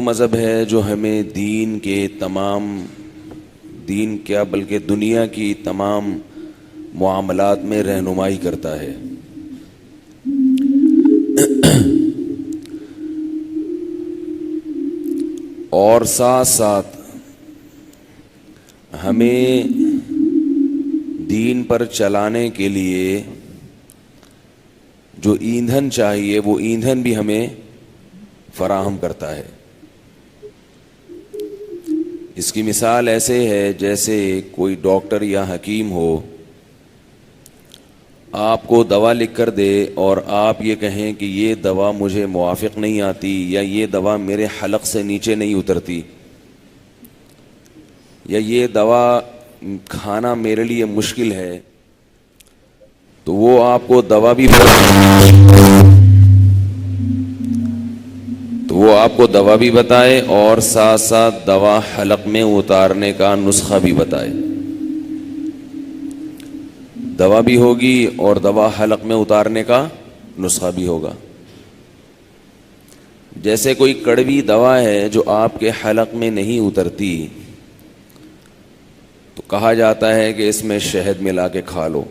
مذہب ہے جو ہمیں دین کیا بلکہ دنیا کی تمام معاملات میں رہنمائی کرتا ہے. اور ساتھ ساتھ ہمیں دین پر چلانے کے لیے جو ایندھن چاہیے وہ ایندھن بھی ہمیں فراہم کرتا ہے. اس کی مثال ایسے ہے جیسے کوئی ڈاکٹر یا حکیم ہو، آپ کو دوا لکھ کر دے اور آپ یہ کہیں کہ یہ دوا مجھے موافق نہیں آتی یا یہ دوا میرے حلق سے نیچے نہیں اترتی یا یہ دوا کھانا میرے لیے مشکل ہے، تو وہ آپ کو دوا بھی بتائے اور ساتھ ساتھ دوا حلق میں اتارنے کا نسخہ بھی بتائے. دوا بھی ہوگی اور دوا حلق میں اتارنے کا نسخہ بھی ہوگا. جیسے کوئی کڑوی دوا ہے جو آپ کے حلق میں نہیں اترتی تو کہا جاتا ہے کہ اس میں شہد ملا کے کھا لو،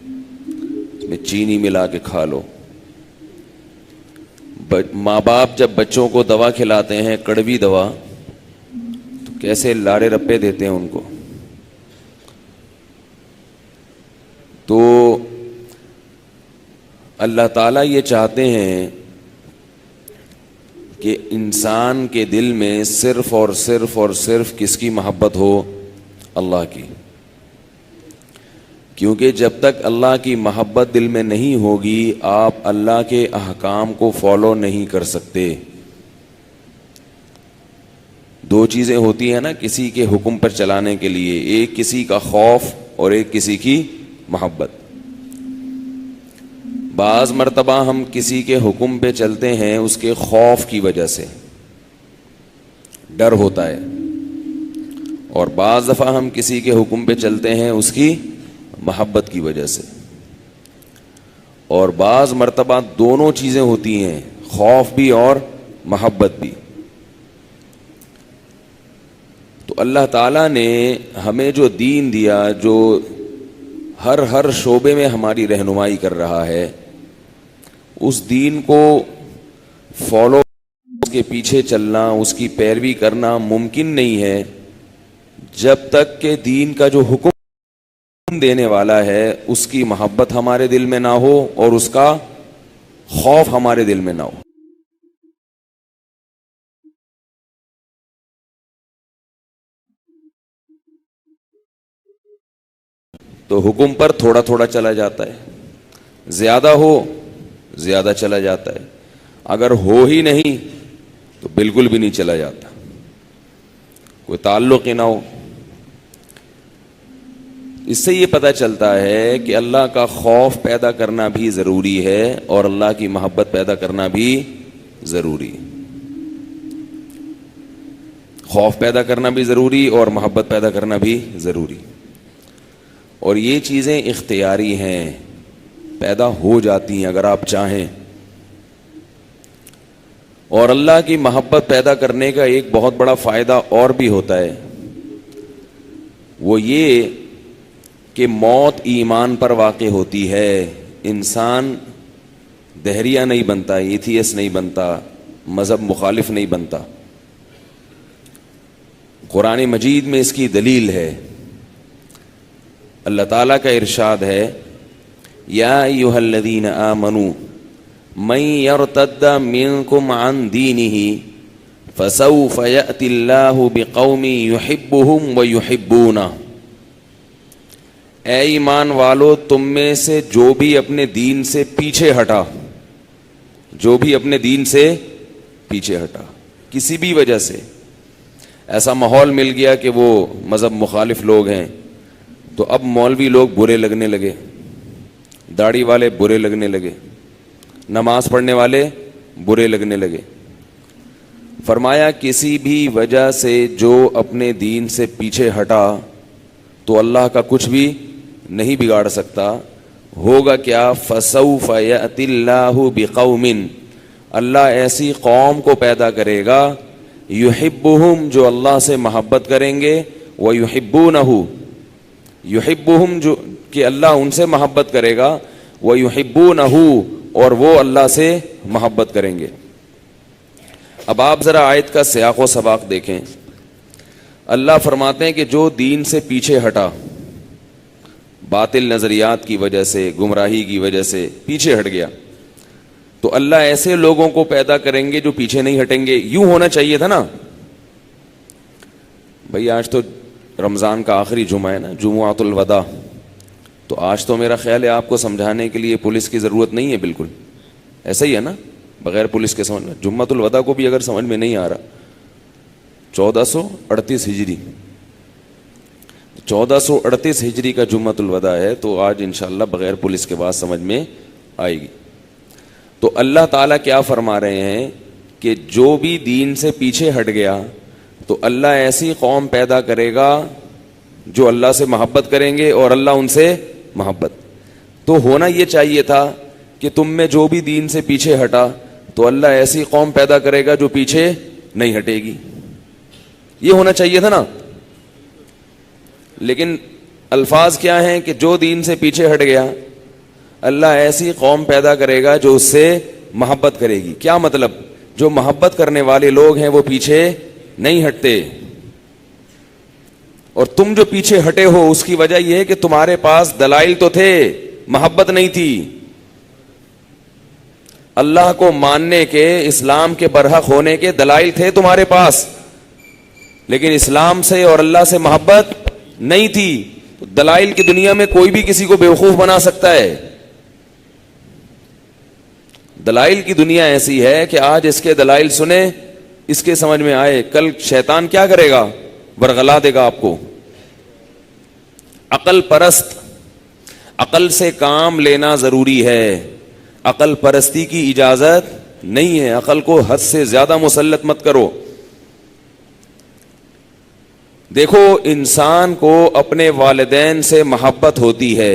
اس میں چینی ملا کے کھا لو. ماں باپ جب بچوں کو دوا کھلاتے ہیں کڑوی دوا تو کیسے لاڑے رپے دیتے ہیں ان کو. تو اللہ تعالیٰ یہ چاہتے ہیں کہ انسان کے دل میں صرف اور صرف کس کی محبت ہو؟ اللہ کی. کیونکہ جب تک اللہ کی محبت دل میں نہیں ہوگی آپ اللہ کے احکام کو فالو نہیں کر سکتے. دو چیزیں ہوتی ہیں نا کسی کے حکم پر چلانے کے لیے، ایک کسی کا خوف اور ایک کسی کی محبت. بعض مرتبہ ہم کسی کے حکم پہ چلتے ہیں اس کے خوف کی وجہ سے، ڈر ہوتا ہے، اور بعض دفعہ ہم کسی کے حکم پہ چلتے ہیں اس کی محبت کی وجہ سے. اور بعض مرتبہ دونوں چیزیں ہوتی ہیں، خوف بھی اور محبت بھی. تو اللہ تعالیٰ نے ہمیں جو دین دیا، جو ہر شعبے میں ہماری رہنمائی کر رہا ہے، اس دین کو فالو، اس کے پیچھے چلنا، اس کی پیروی کرنا ممکن نہیں ہے جب تک کہ دین کا جو حکم دینے والا ہے اس کی محبت ہمارے دل میں نہ ہو اور اس کا خوف ہمارے دل میں نہ ہو. تو حکم پر تھوڑا تھوڑا چلا جاتا ہے، زیادہ ہو زیادہ چلا جاتا ہے، اگر ہو ہی نہیں تو بالکل بھی نہیں چلا جاتا، کوئی تعلق ہی نہ ہو. اس سے یہ پتہ چلتا ہے کہ اللہ کا خوف پیدا کرنا بھی ضروری ہے اور اللہ کی محبت پیدا کرنا بھی ضروری. خوف پیدا کرنا بھی ضروری اور محبت پیدا کرنا بھی ضروری. اور یہ چیزیں اختیاری ہیں، پیدا ہو جاتی ہیں اگر آپ چاہیں. اور اللہ کی محبت پیدا کرنے کا ایک بہت بڑا فائدہ اور بھی ہوتا ہے، وہ یہ کہ موت ایمان پر واقع ہوتی ہے. انسان دہریہ نہیں بنتا، ایتھیس نہیں بنتا، مذہب مخالف نہیں بنتا. قرآن مجید میں اس کی دلیل ہے. اللہ تعالیٰ کا ارشاد ہے، یا ایھا الذین آمنوا من یرتد منکم عن دینہ فسوف یأتی اللہ بقوم یحبہم ویحبونہ. اے ایمان والو، تم میں سے جو بھی اپنے دین سے پیچھے ہٹا، جو بھی اپنے دین سے پیچھے ہٹا کسی بھی وجہ سے، ایسا ماحول مل گیا کہ وہ مذہب مخالف لوگ ہیں تو اب مولوی لوگ برے لگنے لگے، داڑھی والے برے لگنے لگے، نماز پڑھنے والے برے لگنے لگے. فرمایا کسی بھی وجہ سے جو اپنے دین سے پیچھے ہٹا تو اللہ کا کچھ بھی نہیں بگاڑ سکتا. ہوگا کیا؟ فسوف یأتی اللہ بقوم، اللہ ایسی قوم کو پیدا کرے گا युहिब्बुहुम, जो अल्लाह से मोहब्बत करेंगे, व युहिब्बूनहु, युहिब्बुहुम जो कि अल्लाह उनसे मोहब्बत करेगा, व युहिब्बूनहु और वो अल्लाह से मोहब्बत करेंगे। अब आप जरा आयत का सियाक व सबाक देखें। अल्लाह फरमाते हैं कि जो दीन से पीछे हटा, बातिल नजरियात की वजह से, गुमराही की वजह से पीछे हट गया, तो अल्लाह ऐसे लोगों को पैदा करेंगे जो पीछे नहीं हटेंगे। यूं होना चाहिए था ना भाई। आज तो रमज़ान का आखिरी जुमा है ना, जुमुअतुल वदा, तो आज तो मेरा ख्याल है आपको समझाने के लिए पुलिस की ज़रूरत नहीं है, बिल्कुल ऐसा ही है ना, बगैर पुलिस के समझ में। जुम्मतुल वदा को भी अगर समझ में नहीं आ रहा, 1438 हिजरी, 1438 हिजरी का जुम्मतुल वदा है, तो आज इंशाअल्लाह बगैर पुलिस के बाद समझ में आएगी। तो अल्लाह ताला क्या फरमा रहे हैं कि जो भी दीन से पीछे हट गया तो अल्लाह ऐसी कौम पैदा करेगा जो अल्लाह से मोहब्बत करेंगे और अल्लाह उनसे मोहब्बत। तो होना ये चाहिए था कि तुम में जो भी दीन से पीछे हटा तो अल्लाह ऐसी कौम पैदा करेगा जो पीछे नहीं हटेगी। ये होना चाहिए था ना। लेकिन अल्फाज क्या हैं कि जो दीन से पीछे हट गया अल्लाह ऐसी कौम पैदा करेगा जो उससे मोहब्बत करेगी। क्या मतलब? जो मोहब्बत करने वाले लोग हैं वो पीछे नहीं हटते, और तुम जो पीछे हटे हो उसकी वजह यह है कि तुम्हारे पास दलाइल तो थे, मोहब्बत नहीं थी। अल्लाह को मानने के, इस्लाम के बरहक होने के दलाइल थे तुम्हारे पास, लेकिन इस्लाम से और अल्लाह से मोहब्बत नहीं थी। तो दलाइल की दुनिया में कोई भी किसी को बेवकूफ बना सकता है। दलाइल की दुनिया ऐसी है कि आज इसके दलाइल सुने, इसके समझ में आए, कल शैतान क्या करेगा? बरगला देगा आपको। अकल परस्त, अकल से काम लेना जरूरी है, अकल परस्ती की इजाजत नहीं है। अकल को हद से ज्यादा मुसल्लत मत करो। देखो, इंसान को अपने वालिदैन से मोहब्बत होती है,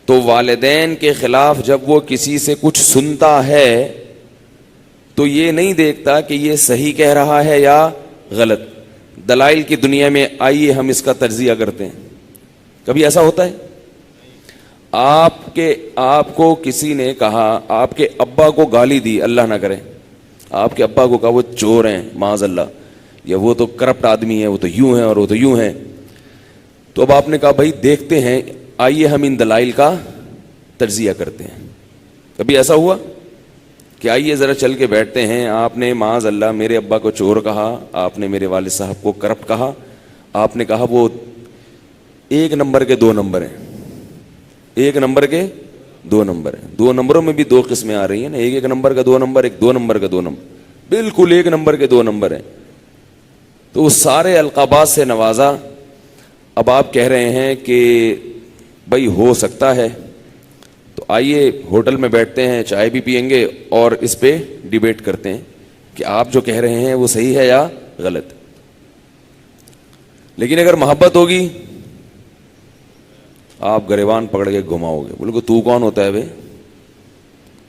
तो वालिदैन के खिलाफ जब वो किसी से कुछ सुनता है तो ये नहीं देखता कि ये सही कह रहा है या गलत। दलाइल की दुनिया में आइए हम इसका तज्जिया करते हैं। कभी ऐसा होता है आपको किसी ने कहा, आपके अब्बा को गाली दी, अल्लाह ना करे, आपके अब्बा को कहा वो चोर हैं माज़अल्लाह, या वो तो करप्ट आदमी है, वो तो यूं है और वो तो यूं है। तो अब आपने कहा भाई देखते हैं, आइए हम इन दलाइल का तज्जिया करते हैं। कभी ऐसा हुआ कि आइए ज़रा चल के बैठते हैं, आपने माज़अल्लाह मेरे अब्बा को चोर कहा, आपने मेरे वालिद साहब को करप्ट कहा, आपने कहा वो 1 नंबर के 2 नंबर हैं, 1 नंबर के 2 नंबर हैं। 2 नंबरों में भी 2 किस्में आ रही हैं ना, 1 नंबर का 2 नंबर, एक 2 नंबर का 2 नंबर, बिल्कुल 1 नंबर के 2 नंबर हैं। तो उस सारे अलकाबात से नवाजा। अब आप कह रहे हैं कि भाई हो सकता है, तो आइए होटल में बैठते हैं, चाय भी पियेंगे और इस पे डिबेट करते हैं कि आप जो कह रहे हैं वो सही है या गलत। लेकिन अगर मोहब्बत होगी, आप गरेबान पकड़ के घुमाओगे, बोलोगे तू कौन होता है बे,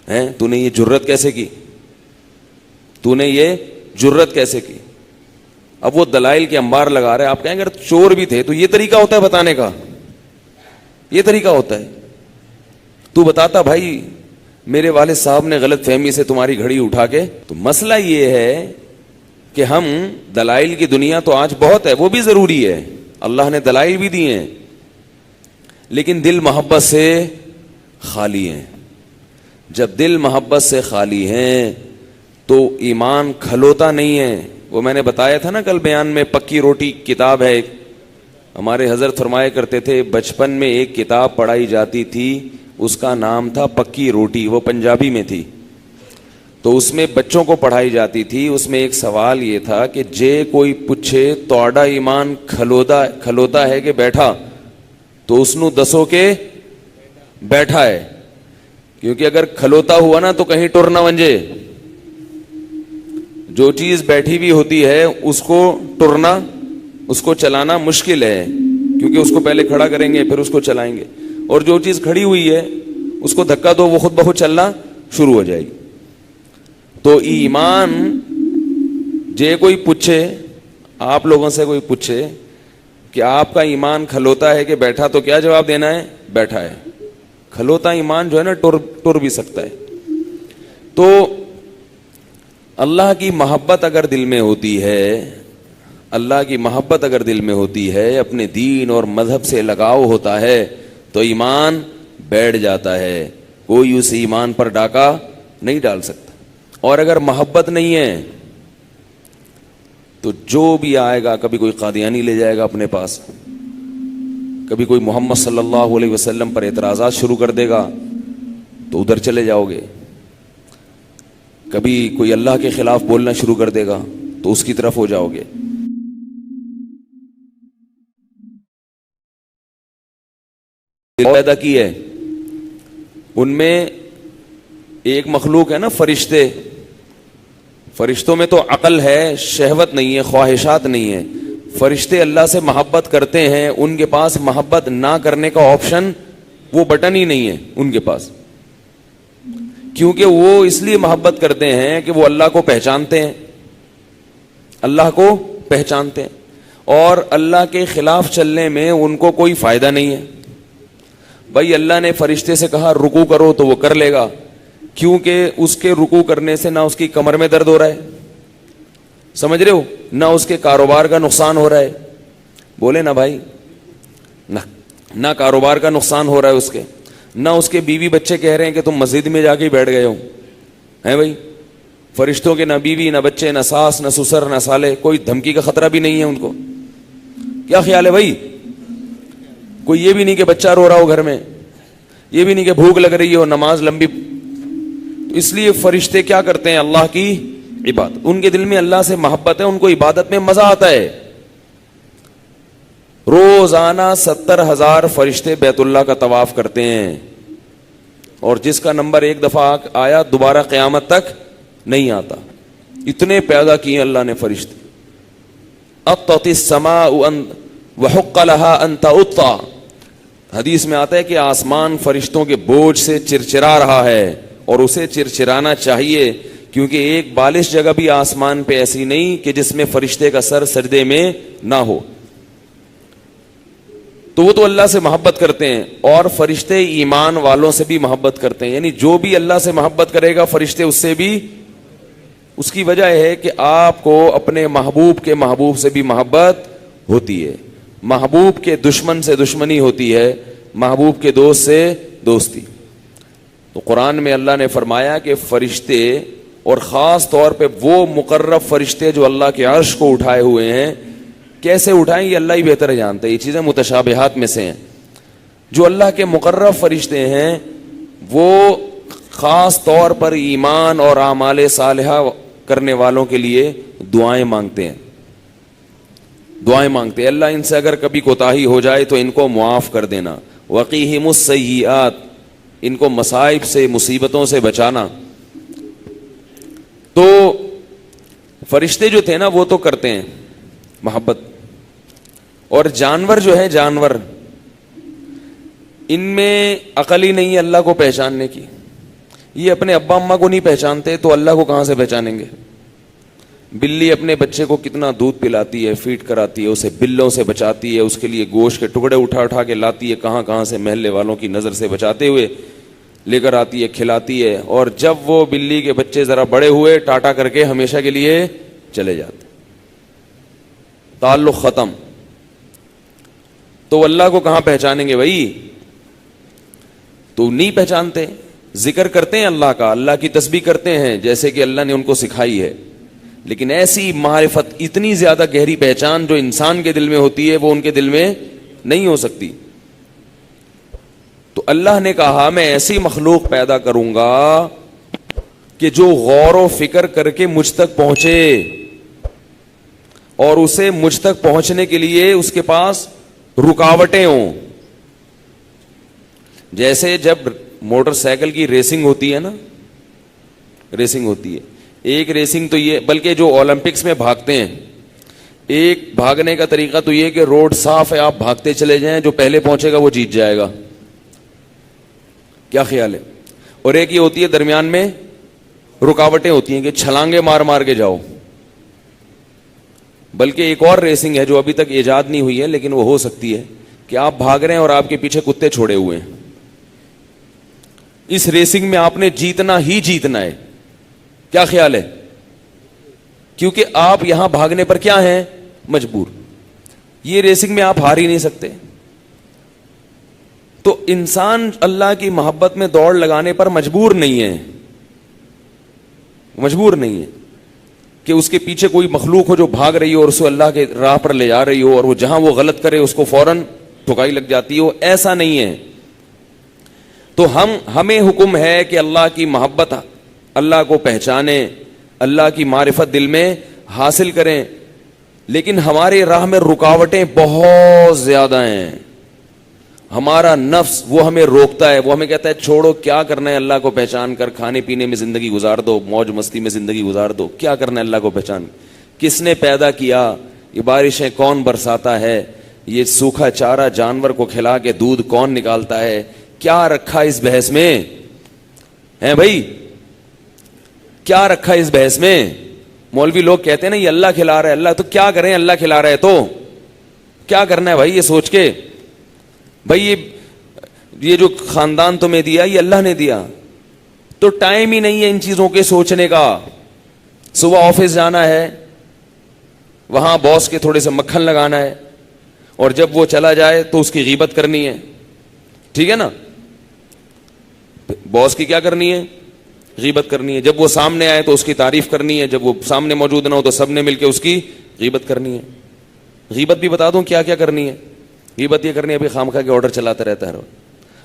हैं? तूने ये जुर्रत कैसे की, तूने ये जुर्रत कैसे की? अब वो दलाइल के अंबार लगा रहे हैं। आप कहेंगे अगर चोर भी थे तो ये तरीका होता है बताने का, ये तरीका होता है। तू बताता भाई मेरे वालिद साहब ने गलत फहमी से तुम्हारी घड़ी उठा के। तो मसला ये है कि हम दलाइल की दुनिया तो आज बहुत है, वो भी जरूरी है, अल्लाह ने दलाइल भी दिए हैं, लेकिन दिल मोहब्बत से खाली हैं। जब दिल मोहब्बत से खाली हैं तो ईमान खलोता नहीं है। वो मैंने बताया था ना कल बयान में, पक्की रोटी किताब है एक, हमारे हजरत फरमाया करते थे बचपन में एक किताब पढ़ाई जाती थी, उसका नाम था पक्की रोटी, वो पंजाबी में थी। तो उसमें बच्चों को पढ़ाई जाती थी। उसमें एक सवाल ये था कि जे कोई पूछे तोड़ा ईमान खलोता है कि बैठा, तो उसनु दसो के बैठा है, क्योंकि अगर खलोता हुआ ना तो कहीं टुर ना वंजे। जो चीज बैठी भी होती है उसको टुरना, उसको चलाना मुश्किल है, क्योंकि उसको पहले खड़ा करेंगे फिर उसको चलाएंगे, और जो चीज खड़ी हुई है उसको धक्का दो वो खुद ब खुद चलना शुरू हो जाएगी। तो ईमान जे कोई पूछे, आप लोगों से कोई पूछे कि आपका ईमान खलोता है कि बैठा, तो क्या जवाब देना है? बैठा है। खलोता ईमान जो है ना टुर भी सकता है। तो अल्लाह की मोहब्बत अगर दिल में होती है, अल्लाह की मोहब्बत अगर दिल में होती है, अपने दीन और मजहब से लगाव होता है, तो ईमान बैठ जाता है, कोई उस ईमान पर डाका नहीं डाल सकता। और अगर मोहब्बत नहीं है तो जो भी आएगा, कभी कोई कादियानी ले जाएगा अपने पास, कभी कोई मोहम्मद सल्लल्लाहु अलैहि वसल्लम पर एतराज़ात शुरू कर देगा तो उधर चले जाओगे, कभी कोई अल्लाह के खिलाफ बोलना शुरू कर देगा तो उसकी तरफ हो जाओगे। पैदा की है, उनमें एक मखलूक है ना फरिश्ते, फरिश्तों में तो अकल है, शहवत नहीं है, ख्वाहिशात नहीं है। फरिश्ते अल्लाह से मोहब्बत करते हैं, उनके पास मोहब्बत ना करने का ऑप्शन, वो बटन ही नहीं है उनके पास, क्योंकि वो इसलिए मोहब्बत करते हैं कि वो अल्लाह को पहचानते हैं, अल्लाह को पहचानते हैं, और अल्लाह के खिलाफ चलने में उनको कोई फायदा नहीं है। भाई अल्लाह ने फरिश्ते से कहा रुकू करो तो वो कर लेगा, क्योंकि उसके रुकू करने से ना उसकी कमर में दर्द हो रहा है, समझ रहे हो, ना उसके कारोबार का नुकसान हो रहा है। बोले ना भाई, ना कारोबार का नुकसान हो रहा है उसके, ना उसके बीवी बच्चे कह रहे हैं कि तुम मस्जिद में जाके बैठ गए हो, हैं भाई। फरिश्तों के ना बीवी, ना बच्चे, ना सास, ना ससुर, ना साले, कोई धमकी का खतरा भी नहीं है उनको। क्या ख्याल है भाई? कोई ये भी नहीं कि बच्चा रो रहा हो घर में, ये भी नहीं कि भूख लग रही हो, नमाज लंबी। तो इसलिए फरिश्ते क्या करते हैं? अल्लाह की इबादत, उनके दिल में अल्लाह से मोहब्बत है, उनको इबादत में मजा आता है। रोजाना 70,000 फरिश्ते बैतुल्लाह का तवाफ करते हैं, और जिसका नंबर एक दफा आया दोबारा क़यामत तक नहीं आता। इतने पैदा किए अल्लाह ने फरिश्ते। अत्तिस समाउ वहुक्क लहा अन तउत्ता, हदीस में आता है कि आसमान फरिश्तों के बोझ से चिरचिरा रहा है, और उसे चिरचिराना चाहिए, क्योंकि एक बालिश जगह भी आसमान पे ऐसी नहीं कि जिसमें फरिश्ते का सर सजदे में ना हो। तो वो तो अल्लाह से मोहब्बत करते हैं, और फरिश्ते ईमान वालों से भी मोहब्बत करते हैं। यानी जो भी अल्लाह से मोहब्बत करेगा फरिश्ते उससे भी। उसकी वजह है कि आपको अपने महबूब के महबूब से भी मोहब्बत होती है, महबूब के दुश्मन से दुश्मनी होती है, महबूब के दोस्त से दोस्ती। तो कुरान में अल्लाह ने फरमाया कि फरिश्ते, और ख़ास तौर पे वो मुकर्रब फरिश्ते जो अल्लाह के अर्श को उठाए हुए हैं, कैसे उठाएं ये अल्लाह ही बेहतर जानते हैं, ये चीज़ें मुतशाबिहात में से हैं। जो अल्लाह के मुकर्रब फरिश्ते हैं वो ख़ास तौर पर ईमान और आमाले सालिहा करने वालों के लिए दुआएं मांगते हैं, दुआएं मांगते हैं। अल्लाह इनसे अगर कभी कोताही हो जाए तो इनको मुआफ़ कर देना, वक़ीहिमुस सय्यिआत, इनको मसाइब से मुसीबतों से बचाना। तो फरिश्ते जो थे ना वो तो करते हैं मोहब्बत, और जानवर जो है, जानवर, इनमें अकल ही नहीं है अल्लाह को पहचानने की। ये अपने अब्बा अम्मा को नहीं पहचानते तो अल्लाह को कहां से पहचानेंगे? बिल्ली अपने बच्चे को कितना दूध पिलाती है, फीड कराती है, उसे बिल्लों से बचाती है, उसके लिए गोश्त के टुकड़े उठा उठा के लाती है, कहां कहां से महल्ले वालों की नजर से बचाते हुए लेकर आती है, खिलाती है, और जब वो बिल्ली के बच्चे जरा बड़े हुए टाटा करके हमेशा के लिए चले जाते, ताल्लुक खत्म। तो अल्लाह को कहां पहचानेंगे भाई? तो नहीं पहचानते। जिक्र करते हैं अल्लाह का, अल्लाह की तस्बीह करते हैं जैसे कि अल्लाह ने उनको सिखाई है, लेकिन ऐसी मारिफत, इतनी ज्यादा गहरी पहचान जो इंसान के दिल में होती है वो उनके दिल में नहीं हो सकती। तो अल्लाह ने कहा मैं ऐसी मखलूक पैदा करूंगा कि जो गौर व फिक्र करके मुझ तक पहुंचे, और उसे मुझ तक पहुंचने के लिए उसके पास रुकावटें हों। जैसे जब मोटरसाइकिल की रेसिंग होती है ना, रेसिंग होती है, एक रेसिंग तो ये, बल्कि जो ओलंपिक्स में भागते हैं, एक भागने का तरीका तो ये कि रोड साफ है, आप भागते चले जाएं, जो पहले पहुंचेगा वो जीत जाएगा। क्या ख्याल है? और एक ये होती है दरमियान में रुकावटें होती हैं कि छलांगे मार मार के जाओ, بلکہ ایک اور ریسنگ ہے جو ابھی تک ایجاد نہیں ہوئی ہے لیکن وہ ہو سکتی ہے کہ آپ بھاگ رہے ہیں اور آپ کے پیچھے کتے چھوڑے ہوئے ہیں. اس ریسنگ میں آپ نے جیتنا ہی جیتنا ہے. کیا خیال ہے؟ کیونکہ آپ یہاں بھاگنے پر کیا ہیں؟ مجبور. یہ ریسنگ میں آپ ہار ہی نہیں سکتے. تو انسان اللہ کی محبت میں دوڑ لگانے پر مجبور نہیں ہے, مجبور نہیں ہے کہ اس کے پیچھے کوئی مخلوق ہو جو بھاگ رہی ہو اور اسے اللہ کے راہ پر لے جا رہی ہو اور وہ جہاں وہ غلط کرے اس کو فوراً ٹھکائی لگ جاتی ہو. ایسا نہیں ہے. تو ہمیں حکم ہے کہ اللہ کی محبت, اللہ کو پہچانیں, اللہ کی معرفت دل میں حاصل کریں. لیکن ہمارے راہ میں رکاوٹیں بہت زیادہ ہیں. ہمارا نفس وہ ہمیں روکتا ہے, وہ ہمیں کہتا ہے چھوڑو, کیا کرنا ہے اللہ کو پہچان کر, کھانے پینے میں زندگی گزار دو, موج مستی میں زندگی گزار دو, کیا کرنا ہے اللہ کو پہچان. کس نے پیدا کیا, یہ بارشیں کون برساتا ہے, یہ سوکھا چارہ جانور کو کھلا کے دودھ کون نکالتا ہے, کیا رکھا اس بحث میں ہے بھائی, کیا رکھا اس بحث میں. مولوی لوگ کہتے ہیں نا یہ اللہ کھلا رہا ہے, اللہ, تو کیا کریں, اللہ کھلا رہا ہے تو کیا کرنا ہے بھائی, یہ سوچ کے. بھائی یہ جو خاندان تمہیں دیا یہ اللہ نے دیا, تو ٹائم ہی نہیں ہے ان چیزوں کے سوچنے کا. صبح آفس جانا ہے, وہاں باس کے تھوڑے سے مکھن لگانا ہے, اور جب وہ چلا جائے تو اس کی غیبت کرنی ہے. ٹھیک ہے نا, باس کی کیا کرنی ہے, غیبت کرنی ہے. جب وہ سامنے آئے تو اس کی تعریف کرنی ہے, جب وہ سامنے موجود نہ ہو تو سب نے مل کے اس کی غیبت کرنی ہے. غیبت بھی بتا دوں کیا کیا کرنی ہے. غیبت یہ کرنی ہے, ابھی خامخواہ کے آرڈر چلاتا رہتا ہے.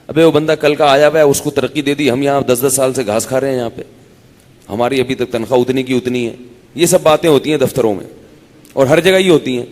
ابے وہ بندہ کل کا آیا ہوا ہے, اس کو ترقی دے دی, ہم یہاں 10 سال سے گھاس کھا رہے ہیں یہاں پہ, ہماری ابھی تک تنخواہ اتنی کی اتنی ہے. یہ سب باتیں ہوتی ہیں دفتروں میں اور ہر جگہ ہی ہوتی ہیں.